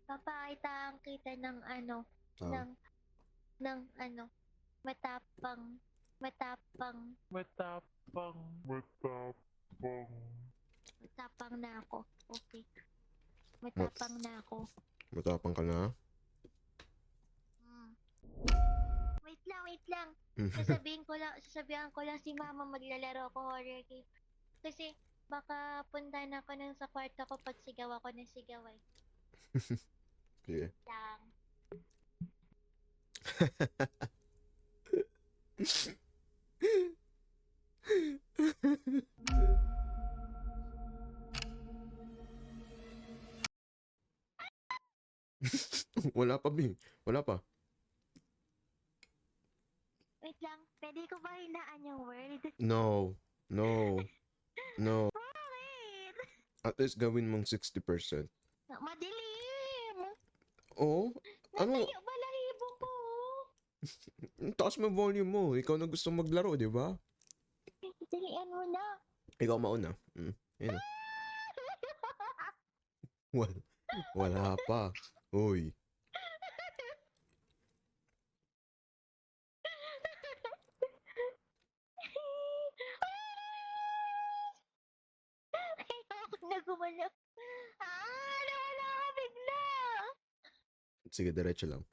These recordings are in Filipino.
Papakita kita ng ano, Oh. ng ano, matapang, matapang, matapang na ako. Okay. Matapang na ako. Matapang ka na? Wait lang. Sasabihan ko lang si mama maglalaro ako horror game. Kasi baka puntahan ako nang sa kwarto ko pag sigaw ako ng sigaw eh. Sige. Lang. Wala pa, Bing. Wala pa. Wait lang. Pwede ko ba hinaan yung word? No. No. No. Bakit? At least gawin mong 60%. Madilim! Oo. Ano? Natayo balahibo ko. Taas mo volume mo. Ikaw na gusto maglaro, di ba? Dalian mo na. Ikaw mauna. Ayun. Wala pa. Uy. Ayoko na gumanap. Nawala ka bigla. Sige, diretso lang.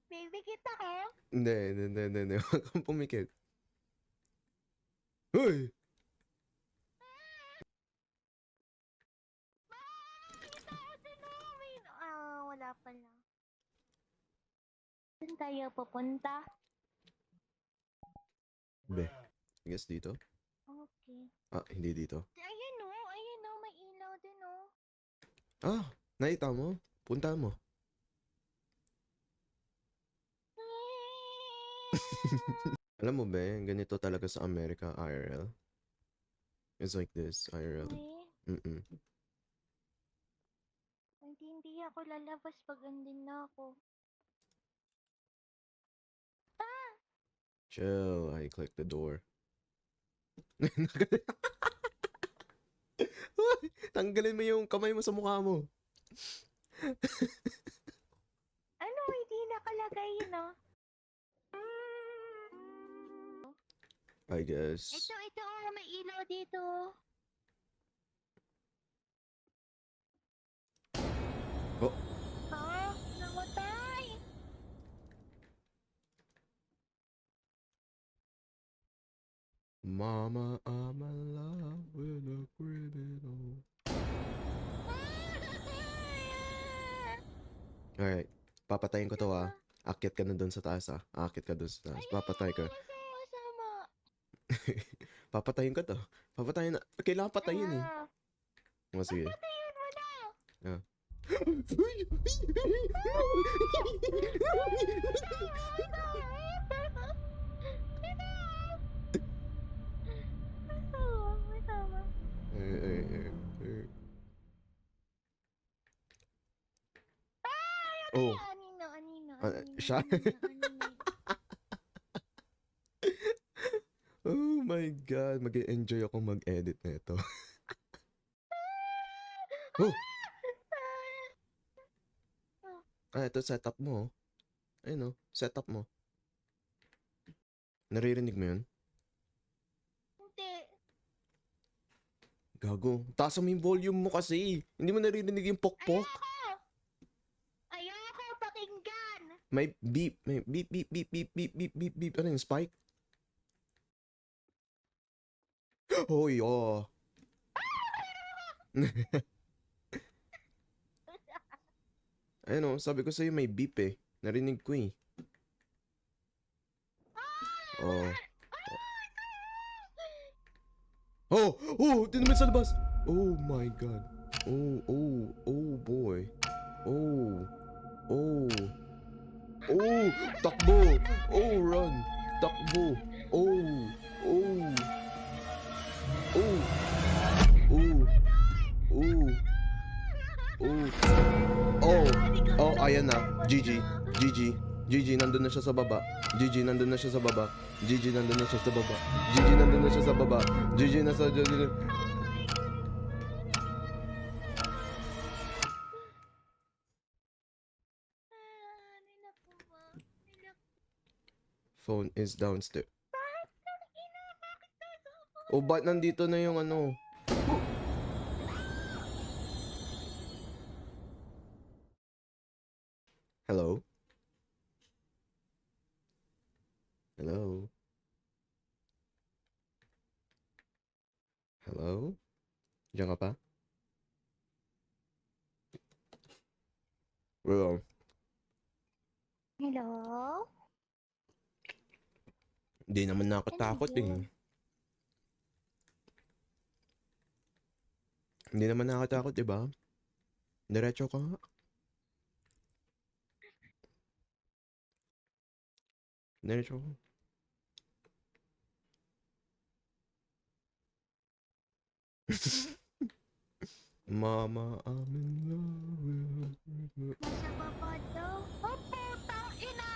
Baby, kita ko? Hindi. Huwag kang pumikit. Hoy! Wala pala. Saan tayo pupunta? Be. I guess dito? Okay. Hindi dito. Ayan o, may ilaw din o. Nakita mo? Punta mo. Alam mo ba, ganito talaga sa Amerika, IRL. It's like this, IRL. Hindi ako lalabas pag andin na ako. Chill, I click the door. Tanggalin mo yung kamay mo sa mukha mo. Ano, hindi nakalagay yun o. I guess. Ito, may ilaw dito. Oh. Namatay. Mama, I'm in love with a criminal. Alright, papatayin ko to Akyat ka na dun sa taas Akyat ka dun sa taas. Papatay ka. Sama. Papatayin ka to. Papatayin na. Kailangan patayin eh. Sige. Patayin mo na. Oh. Anino. Siya? Oh my God. Mag-enjoy ako mag-edit na ito. Oh! Ito setup mo. Ayun setup mo. Naririnig mo yun? Hindi. Gago. Taas mo yung volume mo kasi. Hindi mo naririnig yung pokpok. Ayoko pakinggan. May beep. May beep, beep, beep, beep, beep, beep, beep, beep. Ano yung spike? Hoy, Ayun sabi ko sa'yo may beep eh. Narinig ko eh. Tinamid sa labas. Oh my God. Oh boy. Takbo. Run. Takbo. Ayan na. GG, nandun na siya sa baba. GG, nandun na siya sa baba. GG, nasa... phone is downstairs. Bakit nasa ako? O ba't nandito na yung ano? Hello? Hello? Hello? Diyan ka pa? Well, Hello? di naman nakatakot Ano yun? eh. Hindi naman nakatakot, di ba? Diretso ka nga. Diretso ka. Mama, I'm in love with you. Nasa baba daw. Oh, putang ina!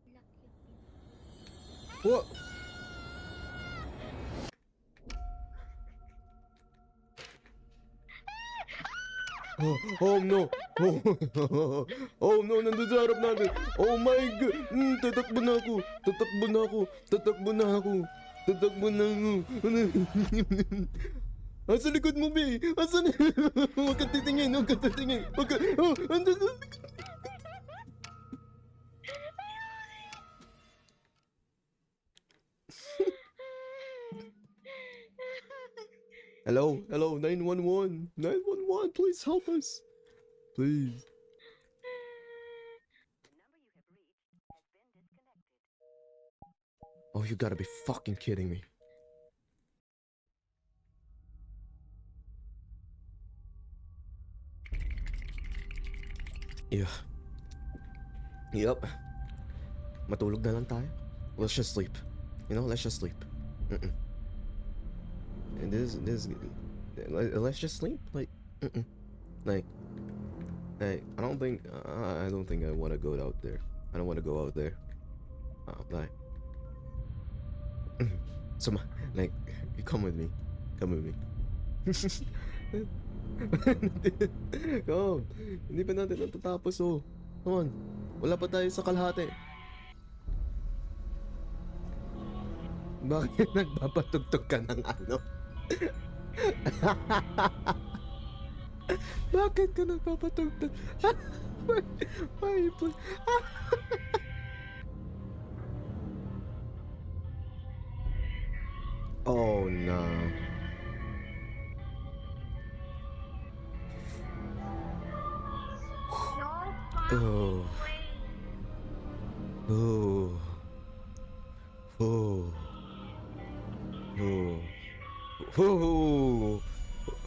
Lock yung pinto. What? Oh no! Oh, oh no, nandun sa harap natin! Oh my God! Tatakbo na ako! Tatakbo na ako! Tatakbo na ako! Tatakbo na ako! Asa likod mo, be? Asa na? Huwag kang titingin! Huwag kang titingin! Huwag ka... Oh! Andun sa likod! Hello? Hello? 911! 911! Please help us! Please. Oh, you gotta be fucking kidding me. Yeah. Yup. Matulog na lang tayo. Let's just sleep. You know, let's just sleep. And let's just sleep. Like, like, I don't think I want to go out there. I don't want to go out there. Like, so, like, come with me. Come with me. Come. Hindi pa natin natatapos, oh. Come on. Wala pa tayo sa kalahati. Bakit nagpapatugtog ka ng ano? Bakit ka nagpapatugtog? Why, please? Oh no. Oh. Oh. Oh. Oh. Oh. Oh.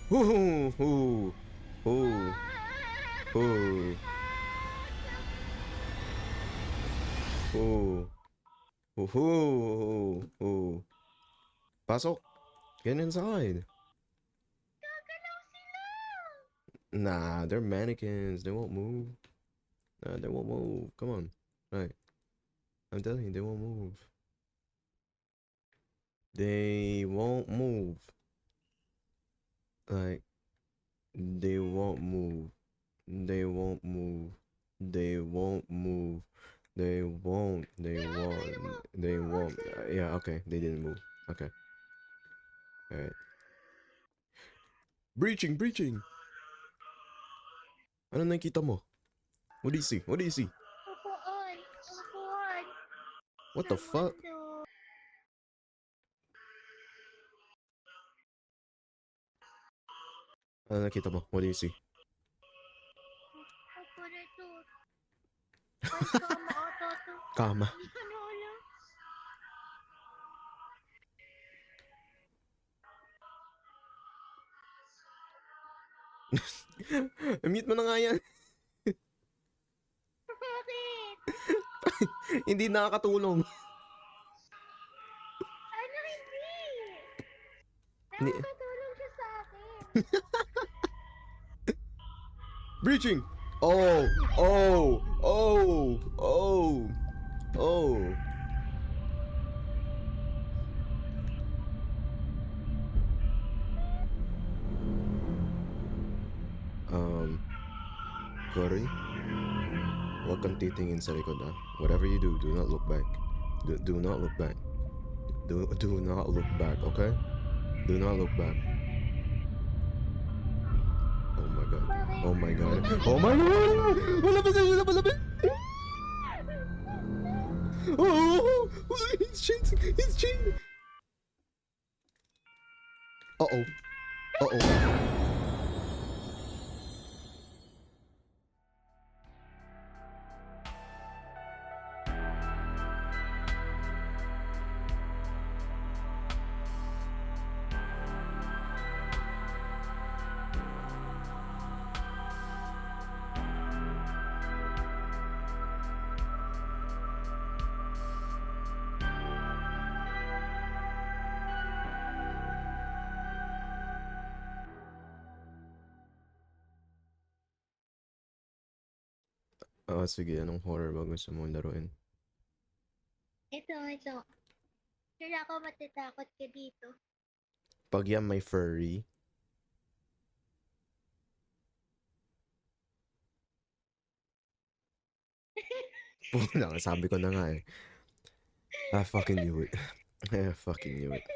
Oh. Oh. Oh. Oh. Oh. Oh. Pasok. Get inside. Gagalaw sila! Nah, they're mannequins. They won't move. Nah, they won't move. Come on. Right. I'm telling you, they won't move. They won't move. Like, they won't move. They won't move. They won't move. They won't. They won't. They won't. Yeah, okay. They didn't move. Okay. Alright. Breaching! Breaching! Ano nakita mo? What do you see? What do you see? Upuan! Upuan! What the fuck? Mundo. Ano nakita mo? What do you see? Upo na to. Ay, kama ata to. Kama. Ano ulo? Mute mo na nga yan. Bakit? Hindi nakakatulong. Ano hindi? Ni- Nakakatulong siya sa akin. Breaching! Oh! Oh! Oh! Oh! Oh! Cory? Huwag kang titingin sa likod, ah. Whatever you do, do not look back. Do not look back. Do not look back, okay? Do not look back. Oh my god. Bakit? Oh my god. Oh my god! Wala ba? Wala ba? Oh! He's chained! He's chained! Uh-oh. Uh-oh. Sige, anong horror ba gusto mong laruin? Ito. Sure ako matatakot ka dito. Pag yan may furry, sabi ko na nga eh. I fucking knew it. I fucking knew it.